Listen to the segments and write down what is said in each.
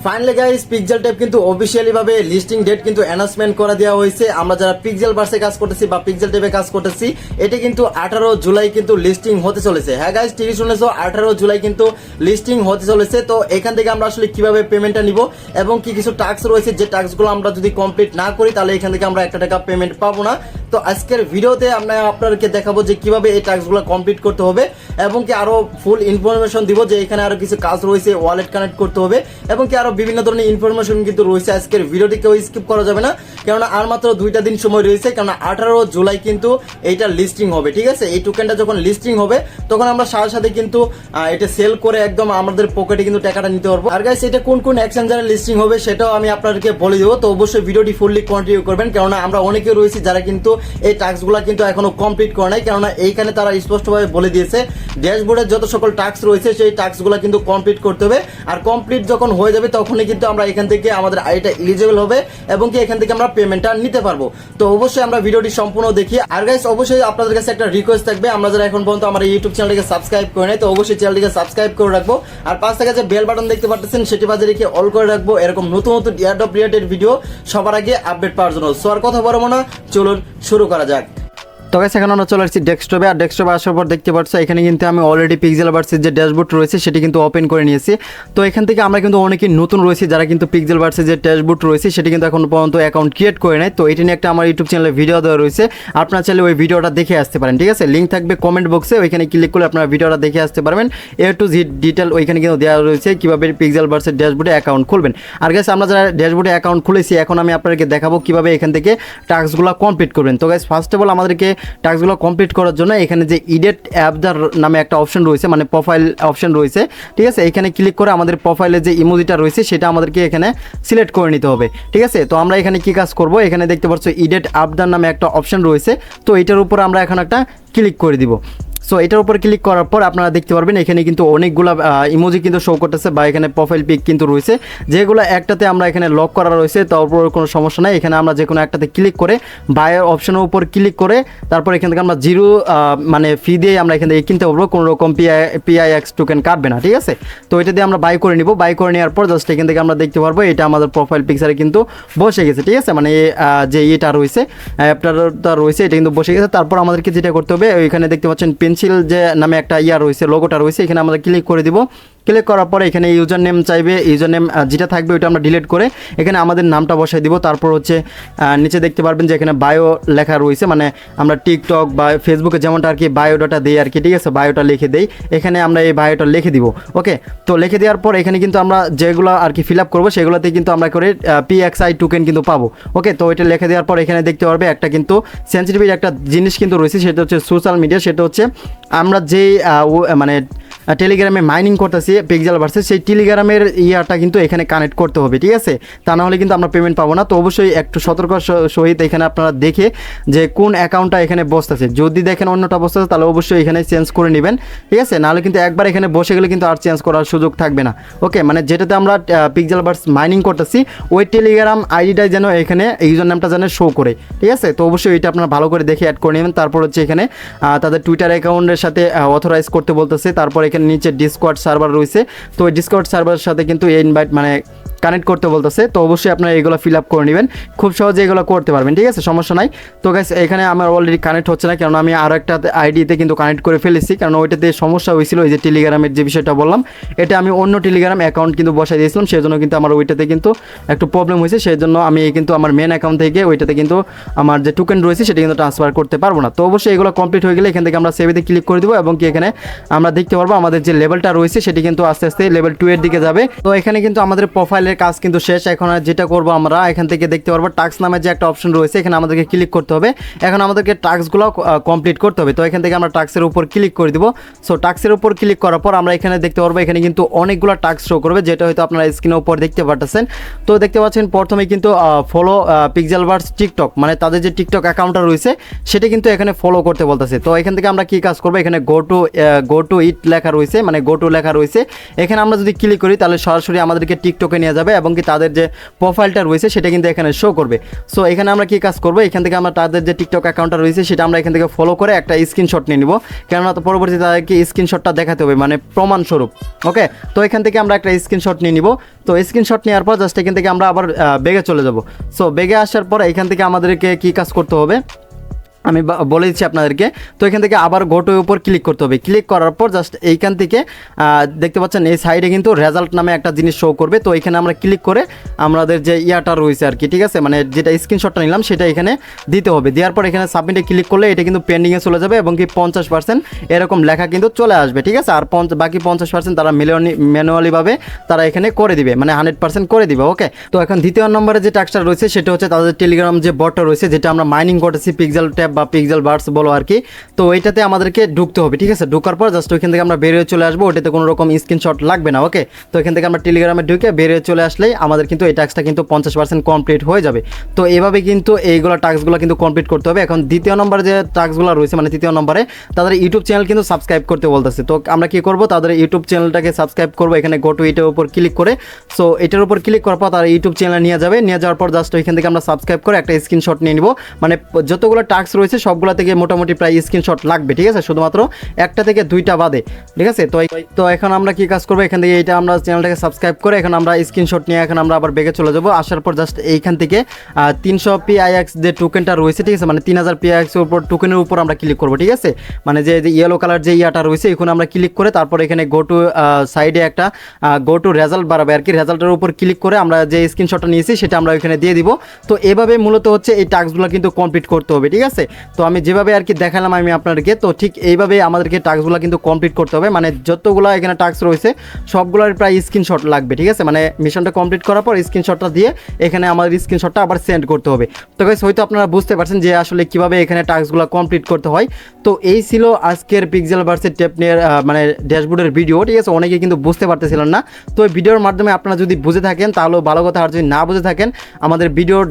Finally guys pixel tab কিন্তু officially ভাবে listing date কিন্তু অ্যানাউন্সমেন্ট করে দেওয়া হয়েছে। আমরা যারা পিক্সেল ভার্সে কাজ করতেছি বা পিক্সেল ট্যাবে কাজ করতেছি, এটা কিন্তু 18 জুলাই কিন্তু লিস্টিং হতে চলেছে। হ্যাঁ গাইস, ঠিকই শুনেছো, 18 জুলাই কিন্তু লিস্টিং হতে চলেছে। তো এখান থেকে আমরা আসলে কিভাবে পেমেন্টটা নিব এবং কি কিছু টাস্ক রয়েছে, যে টাস্কগুলো আমরা যদি কমপ্লিট না করি তাহলে এখান থেকে আমরা 1 টাকা পেমেন্ট পাবো না। তো আজকের ভিডিওতে আমরা আপনাদেরকে দেখাবো যে কিভাবে এই টাস্কগুলো কমপ্লিট করতে হবে এবং কি আরো ফুল ইনফরমেশন দিব যে এখানে আরো কিছু কাজ রয়েছে, ওয়ালেট কানেক্ট করতে হবে এবং কি আরো বিভিন্ন ধরনের ইনফরমেশন কিন্তু রয়েছে। আজকের ভিডিওটি কেউ স্কিপ করা যাবে না, কেননা আর মাত্র 2টা দিন সময় রয়েছে, কেননা 18 জুলাই কিন্তু এইটা লিস্টিং হবে। ঠিক আছে, এই টোকেনটা যখন লিস্টিং হবে তখন আমরা সাথে সাথে কিন্তু এটা সেল করে একদম আমাদের পকেটে কিন্তু টাকাটা নিতে পারবো। আর গাইস, এটা কোন কোন এক্সচেঞ্জারে লিস্টিং হবে সেটাও আমি আপনাদেরকে বলে দেবো। তো অবশ্যই ভিডিওটি ফুললি কন্টিনিউ করবেন, কেননা আমরা অনেকে রয়েছি যারা কিন্তু এই টাস্কগুলো কিন্তু এখনো কমপ্লিট করে নাই, কেননা এইখানে তারা স্পষ্টভাবে বলে দিয়েছে ড্যাশবোর্ডের যত সকল টাস্ক রয়েছে সেই টাস্কগুলো কিন্তু কমপ্লিট করতে হবে। আর কমপ্লিট যখন হয়ে যাবে তখনই কিন্তু আমরা এখান থেকে আমাদের আইডিটা এলিজিবল হবে এবং কি এখান থেকে আমরা পেমেন্টটা নিতে পারবো। তো অবশ্যই আমরা ভিডিওটি সম্পূর্ণ দেখি। আর গাইস, অবশ্যই আপনাদের কাছে একটা রিকোয়েস্ট থাকবে, আমরা যারা এখন পর্যন্ত আমার ইউটিউব চ্যানেলটিকে সাবস্ক্রাইব করে নাই, তো অবশ্যই চ্যানেলটিকে সাবস্ক্রাইব করে রাখবো। আর পাশ থেকে যে বেল বাটন দেখতে পাচ্ছেন সেটি বাজে রেখে অল করে রাখবো, এরকম নতুন নতুন এয়ারড্রপ রিলেটেড ভিডিও সবার আগে আপডেট পাওয়ার জন্য। সো আর কথা বলবো না, চলুন শুরু করা যাক। তো গাইস, এখন আমরা চলে আসছি ডেস্কটপে। আর ডেস্কটপে আসার পর দেখতে পাচ্ছ এখানে কিন্তু আমি অলরেডি পিক্সেল ভার্সের যে ড্যাশবোর্ড রয়েছে সেটি কিন্তু ওপেন করে নিয়েছি। তো এখান থেকে আমরা কিন্তু অনেকেই নতুন রয়েছে যারা কিন্তু পিক্সেল ভার্সের যে ড্যাশবোর্ড রয়েছে সেটি কিন্তু এখন পর্যন্ত অ্যাকাউন্ট ক্রিয়েট করে নেয়। তো এটি নিয়ে একটা আমার ইউটিউব চ্যানেলে ভিডিও দেওয়া রয়েছে, আপনারা চাইলে ওই ভিডিওটা দেখে আসতে পারেন। ঠিক আছে, লিঙ্ক থাকবে কমেন্ট বক্সে, ওইখানে ক্লিক করলে আপনারা ভিডিওটা দেখে আসতে পারবেন। A to Z ডিটেল ওইখানে কিন্তু দেওয়া রয়েছে কীভাবে পিক্সেল ভার্সের ড্যাশবোর্ডে অ্যাকাউন্ট খুলবেন। আর গাইস, আমরা যারা ড্যাশবোর্ডে অ্যাকাউন্ট খুলেছি এখন আমি আপনাদেরকে দেখাবো কীভাবে এখান থেকে টাস্কগুলো কমপ্লিট করবেন। তো গাইস, ফার্স্ট অফ অল আমাদেরকে টাস্কগুলো কমপ্লিট করার জন্য এখানে যে ইডিট অ্যাপদার নামে একটা অপশন রয়েছে, মানে প্রোফাইল অপশন রয়েছে। ঠিক আছে, এখানে ক্লিক করে আমাদের প্রোফাইলে যে ইমোজিটা রয়েছে সেটা আমাদেরকে এখানে সিলেক্ট করে নিতে হবে। ঠিক আছে, তো আমরা এখানে কি কাজ করব, এখানে দেখতে পাচ্ছ ইডিট অ্যাপদার নামে একটা অপশন রয়েছে, তো এটার উপর আমরা এখন একটা ক্লিক করে দিব। সো এটার উপর ক্লিক করার পর আপনারা দেখতে পারবেন এখানে কিন্তু অনেকগুলো ইমোজি কিন্তু শো করতেছে বা এখানে প্রোফাইল পিক কিন্তু রয়েছে, যেগুলো একটাতে আমরা এখানে লক করা রয়েছে, তারপর কোনো সমস্যা নাই। এখানে আমরা যে কোনো একটাতে ক্লিক করে বায়ের অপশনের উপর ক্লিক করে তারপর এখান থেকে আমরা জিরো মানে ফি দিয়ে আমরা এখান থেকে কিনতে পারবো, কোনো রকম PIX টোকেন কাটবে না। ঠিক আছে, তো এটা দিয়ে আমরা বাই করে নিব। বাই করে নেওয়ার পর জাস্ট এখান থেকে আমরা দেখতে পারবো এটা আমাদের প্রোফাইল পিকচারে কিন্তু বসে গেছে। ঠিক আছে, মানে যে এটা রয়েছে অ্যাপটা রয়েছে এটা কিন্তু বসে গেছে। তারপর আমাদেরকে যেটা করতে হবে, ওইখানে দেখতে পাচ্ছেন পেন্সিল যে নামে একটা রয়েছে, লোগোটা রয়েছে, এখানে আমরা ক্লিক করে দিব। ক্লিক করার পরে এখানে ইউজার নেম চাইবে, ইউজার নেম যেটা থাকবে ওইটা আমরা ডিলিট করে এখানে আমাদের নামটা বসাই দিব। তারপর হচ্ছে নিচে দেখতে পারবেন যে এখানে বায়ো লেখা রয়েছে, মানে আমরা টিকটক বা ফেসবুকে যেমনটা আর কি বায়োডাটা দিই আর কি। ঠিক আছে, বায়োটা লিখে দেই, এখানে আমরা এই বায়োটা লিখে দিব। ওকে, তো লিখে দেওয়ার পর এখানে কিন্তু আমরা যেগুলো আর কি ফিল আপ করবো সেগুলোতে কিন্তু আমরা করে PXI টোকেন কিন্তু পাবো। ওকে, তো এটা লিখে দেওয়ার পর এখানে দেখতে পারবে একটা কিন্তু সেন্সিটিভ একটা জিনিস কিন্তু রয়েছে, সেটা হচ্ছে সোশ্যাল মিডিয়া। সেটা হচ্ছে আমরা যেই মানে টেলিগ্রামে মাইনিং করতেছি পিক্সেল ভার্সেস, সেই টেলিগ্রামের ইয়াটা কিন্তু এখানে কানেক্ট করতে হবে। ঠিক আছে, তা না হলে কিন্তু আমরা পেমেন্ট পাবো না। তো অবশ্যই একটু সতর্ক সহিত এখানে আপনারা দেখে যে কোন অ্যাকাউন্টটা এখানে বসতেছে, যদি দেখেন অন্যটা বসতেছে তাহলে অবশ্যই এখানে চেঞ্জ করে নেবেন। ঠিক আছে, নাহলে কিন্তু একবার এখানে বসে গেলে কিন্তু আর চেঞ্জ করার সুযোগ থাকবে না। ওকে, মানে যেটাতে আমরা পিক্সেল ভার্স মাইনিং করতেছি ওই টেলিগ্রাম আইডিটাই যেন এখানে ইউজার নামটা যেন শো করে। ঠিক আছে, তো অবশ্যই এটা আপনারা ভালো করে দেখে অ্যাড করে নেবেন। তারপর হচ্ছে এখানে তাদের টুইটার অ্যাকাউন্টের সাথে অথরাইজ করতে বলতেছে। তারপর এখানে নিচে ডিসকর্ড সার্ভার রয়েছে, তো ওই ডিসকর্ড সার্ভারের সাথে কিন্তু ইনভাইট মানে কানেক্ট করতে বলতেছে। তো অবশ্যই আপনারা এগুলো ফিল আপ করে নেবেন, খুব সহজে এগুলো করতে পারবেন। ঠিক আছে, সমস্যা নাই। তো গাইস, এখানে আমার অলরেডি কানেক্ট হচ্ছে না, কারণ আমি আরও একটা আইডিতে কিন্তু কানেক্ট করে ফেলেছি, কারণ ওইটাতে সমস্যা হয়েছিল। ওই যে টেলিগ্রামের যে বিষয়টা বললাম, এটা আমি অন্য টেলিগ্রাম অ্যাকাউন্ট কিন্তু বসাই দিয়েছিলাম, সেই জন্য কিন্তু আমার ওইটাতে কিন্তু একটু প্রবলেম হয়েছে। সেই জন্য আমি কিন্তু আমার মেন অ্যাকাউন্ট থেকে ওইটাতে কিন্তু আমার যে টোকেন রয়েছে সেটা কিন্তু ট্রান্সফার করতে পারবো না। তো অবশ্যই এগুলো কমপ্লিট হয়ে গেলে এখান থেকে আমরা সেভেতে ক্লিক করে দেবো এবং কি এখানে আমরা দেখতে পারবো আমাদের যে লেভেলটা রয়েছে সেটি কিন্তু আস্তে আস্তে লেভেল 2 এর দিকে যাবে। তো এখানে কিন্তু আমাদের প্রোফাইলের কাজ কিন্তু শেষ। এখন যেটা করবো আমরা এখান থেকে দেখতে পারবো টাস্ক নামে যে একটা অপশন রয়েছে, এখানে আমাদেরকে ক্লিক করতে হবে। এখন আমাদেরকে টাস্কগুলো কমপ্লিট করতে হবে। তো এখান থেকে আমরা টাস্কের উপর ক্লিক করে দিব। সো টাস্কের উপর ক্লিক করার পর আমরা এখানে দেখতে পারবো এখানে কিন্তু অনেকগুলো টাস্ক শো করবে, যেটা হয়তো আপনারা স্ক্রিনের উপর দেখতে পাচ্ছেন। তো দেখতে পাচ্ছেন প্রথমে কিন্তু ফলো পিক্সেল ভার্স টিকটক, মানে তাদের যে টিকটক অ্যাকাউন্টটা রয়েছে সেটা কিন্তু এখানে ফলো করতে বলতেছে। তো এখান থেকে আমরা কি কাজ করবো, এখানে গো টু ইট লেখা রয়েছে, মানে গো টু লেখা রয়েছে, এখানে আমরা যদি ক্লিক করি তাহলে সরাসরি আমাদেরকে টিকটকে নিয়ে যাবে এবং কি তাদের যে প্রোফাইলটা রয়েছে সেটা কিন্তু এখানে শো করবে। সো এখানে আমরা কি কাজ করবো, এখান থেকে আমরা তাদের যে টিকটক অ্যাকাউন্টটা রয়েছে সেটা আমরা এখান থেকে ফলো করে একটা স্ক্রিনশট নিয়ে নিব, কেননা তো পরবর্তীতে তাদেরকে স্ক্রিনশটটা দেখাতে হবে মানে প্রমাণস্বরূপ। ওকে, তো এখান থেকে আমরা একটা স্ক্রিনশট নিয়ে নিব। তো স্ক্রিনশট নেওয়ার পর জাস্ট এখান থেকে আমরা আবার বেগে চলে যাব। সো বেগে আসার পর এখান থেকে আমাদেরকে কি কাজ করতে হবে আমি বলে দিচ্ছি আপনাদেরকে। তো এখান থেকে আবার গোটোর উপর ক্লিক করতে হবে। ক্লিক করার পর জাস্ট এইখান থেকে দেখতে পাচ্ছেন এই সাইডে কিন্তু রেজাল্ট নামে একটা জিনিস শো করবে। তো এখানে আমরা ক্লিক করে আমাদের যে ইয়াটা রয়েছে আর কি, ঠিক আছে, মানে যেটা স্ক্রিনশটটা নিলাম সেটা এখানে দিতে হবে। দেওয়ার পর এখানে সাবমিটে ক্লিক করলে এটা কিন্তু পেন্ডিংয়ে চলে যাবে এবং কি 50% এরকম লেখা কিন্তু চলে আসবে, ঠিক আছে। আর বাকি 50% তারা ম্যানুয়ালিভাবে তারা এখানে করে দিবে, মানে 100% করে দিবে। ওকে, তো এখন দ্বিতীয় নম্বরে যে টাস্কটা রয়েছে সেটা হচ্ছে তাদের টেলিগ্রাম যে বটটা রয়েছে, যেটা আমরা মাইনিং করতেছি পিক্সেল ট্যাব বা পিক্সেল বার্ডস বলো আর কি। তো এটাতে আমাদেরকে ঢুকতে হবে, ঠিক আছে। ঢোকার পর জাস্ট ওইখান থেকে আমরা বেরিয়ে চলে আসবো, ওটাতে কোনো রকম স্ক্রিনশট লাগবে না। ওকে, তো এখান থেকে আমরা টেলিগ্রামে ঢুকে বেরিয়ে চলে আসলেই আমাদের কিন্তু এই টাস্কটা কিন্তু 50% কমপ্লিট হয়ে যাবে। তো এইভাবে কিন্তু এইগুলো টাস্কগুলো কিন্তু কমপ্লিট করতে হবে। এখন দ্বিতীয় নম্বরে যে টাস্কগুলো রয়েছে মানে তৃতীয় নম্বরে তাদের ইউটিউব চ্যানেল কিন্তু সাবস্ক্রাইব করতে বলতেছে। তো আমরা কি করব, তাদের ইউটিউব চ্যানেলটাকে সাবস্ক্রাইব করবো, এখানে গো টু এটার উপর ক্লিক করে। সো এটার উপর ক্লিক করার পর তারা ইউটিউব চ্যানেলে নিয়ে যাবে। নিয়ে যাওয়ার পর জাস্ট ওইখান থেকে আমরা সাবস্ক্রাইব করে একটা স্ক্রিনশট নিয়ে নিব। মানে যতগুলো টাস্ক রয়েছে সবগুলো থেকে মোটামুটি প্রায় স্ক্রিনশট লাগবে, ঠিক আছে, শুধুমাত্র একটা থেকে দুইটা বাদে, ঠিক আছে। তো এখন আমরা কি কাজ করবো, এখান থেকে এইটা আমরা চ্যানেলটাকে সাবস্ক্রাইব করে এখন আমরা স্ক্রিনশট নিয়ে এখন আমরা আবার বেগে চলে যাবো। আসার পর জাস্ট এইখান থেকে 300 PIX যে টোকেনটা রয়েছে, ঠিক আছে, মানে 3000 PIX এর উপর টোকেনের উপর আমরা ক্লিক করবো, ঠিক আছে। মানে যে ইয়েলো কালার যে ইয়াটা রয়েছে এখানে আমরা ক্লিক করে তারপর এখানে গো টু সাইডে একটা গো টু রেজাল্ট বাড়াবে আর কি, রেজাল্টের উপর ক্লিক করে আমরা যে স্ক্রিনশটটা নিয়েছি সেটা আমরা ওইখানে দিয়ে দিব। তো এভাবে মূলত হচ্ছে এই টাস্কগুলো কিন্তু কমপ্লিট করতে হবে, ঠিক আছে। তো আমি যেভাবে আর কি দেখালাম আমি আপনাদেরকে, তো ঠিক এইভাবে আমাদেরকে টাস্কগুলো কিন্তু কমপ্লিট করতে হবে। মানে যতগুলো এখানে টাস্ক রয়েছে সবগুলোর প্রায় স্ক্রিনশট লাগবে, ঠিক আছে। মানে মিশনটা কমপ্লিট করার পর স্ক্রিনশটটা দিয়ে এখানে আমাদের স্ক্রিনশটটা আবার সেন্ড করতে হবে। তো গাইস হয়তো আপনারা বুঝতে পারছেন যে আসলে কিভাবে এখানে টাস্কগুলো কমপ্লিট করতে হয়। তো এই ছিল আজকের পিক্সেল ভার্সের টেপনের মানে ড্যাশবোর্ডের ভিডিও, ঠিক আছে। অনেকে কিন্তু বুঝতে পারতেছিলেন না। তো এই ভিডিওর মাধ্যমে আপনারা যদি বুঝে থাকেন তাহলে ভালো কথা, আর যদি না বুঝে থাকেন আমাদের ভিডিওর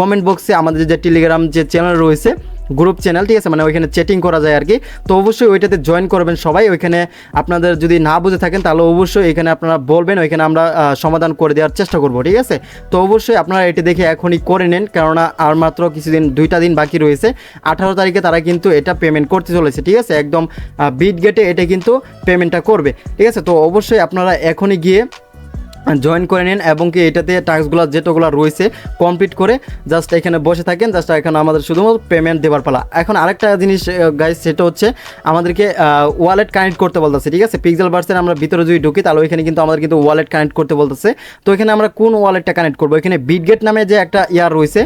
কমেন্ট বক্সে আমাদের যে টেলিগ্রাম যে চ্যানেল রয়েছে গ্রুপ চ্যানেল, ঠিক আছে, মানে ওইখানে চ্যাটিং করা যায় আর কি। তো অবশ্যই ওইটাতে জয়েন করবেন সবাই। ওইখানে আপনাদের যদি না বুঝে থাকেন তাহলে অবশ্যই এখানে আপনারা বলবেন, ওইখানে আমরা সমাধান করে দেওয়ার চেষ্টা করব, ঠিক আছে। তো অবশ্যই আপনারা এটা দেখে এখনই করে নেন, কেননা আর মাত্র কিছুদিন 2টা দিন বাকি রয়েছে। 18 তারিখে তারা কিন্তু এটা পেমেন্ট করতে চলেছে, ঠিক আছে, একদম বিটগেটে এটা কিন্তু পেমেন্টটা করবে, ঠিক আছে। তো অবশ্যই আপনারা এখনই গিয়ে জয়েন করে নিন এবং কি এটাতে টাস্কগুলো যেটাগুলো রয়েছে কমপ্লিট করে জাস্ট এখানে বসে থাকেন। জাস্ট এখানে আমাদের শুধুমাত্র পেমেন্ট দেওয়ার পালা। এখন আরেকটা জিনিস গাইস, সেটা হচ্ছে আমাদেরকে ওয়ালেট কানেক্ট করতে বলতেছে, ঠিক আছে। পিক্সেল ভার্সের আমরা ভিতরে যদি ঢুকি তাহলে ওইখানে কিন্তু আমাদের কিন্তু ওয়ালেট কানেক্ট করতে বলতেছে। তো এখানে আমরা কোন ওয়ালেটটা কানেক্ট করবো, এখানে বিটগেট নামে যে একটা ইয়ার রয়েছে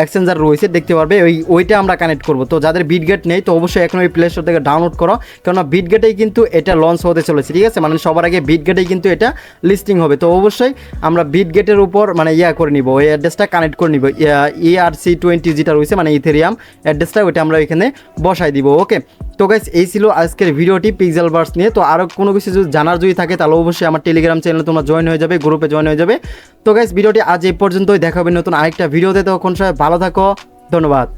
এক্সচেঞ্জার রয়েছে দেখতে পারবে, ওইটা আমরা কানেক্ট করবো। তো যাদের বিটগেট নেই তো অবশ্যই এখন ওই প্লে স্টোর থেকে ডাউনলোড করো, কেননা বিটগেটেই কিন্তু এটা লঞ্চ হতে চলেছে, ঠিক আছে। মানে সবার আগে বিটগেটেই কিন্তু এটা লিস্টিং হবে। তো অবশ্যই আমরা বিটগেটের উপর মানে করে নিব, ওই অ্যাড্রেসটা কানেক্ট করে নিব, ERC20 যেটা রয়েছে মানে ইথেরিয়াম অ্যাড্রেসটা, ওইটা আমরা এখানে বসাই দিব। ওকে, তো গাইস এই ছিল আজকের ভিডিওটি পিক্সেল ভার্স নিয়ে। তো আরও কোনো কিছু যদি জানার যদি থাকে তাহলে অবশ্যই আমার টেলিগ্রাম চ্যানেলে তোমরা জয়েন হয়ে যাবে, গ্রুপে জয়েন হয়ে যাবে। তো গাইস ভিডিওটি আজ এই পর্যন্তই, দেখা হবে নতুন আরেকটা ভিডিওতে। তখন সবাই ভালো থাকো, ধন্যবাদ।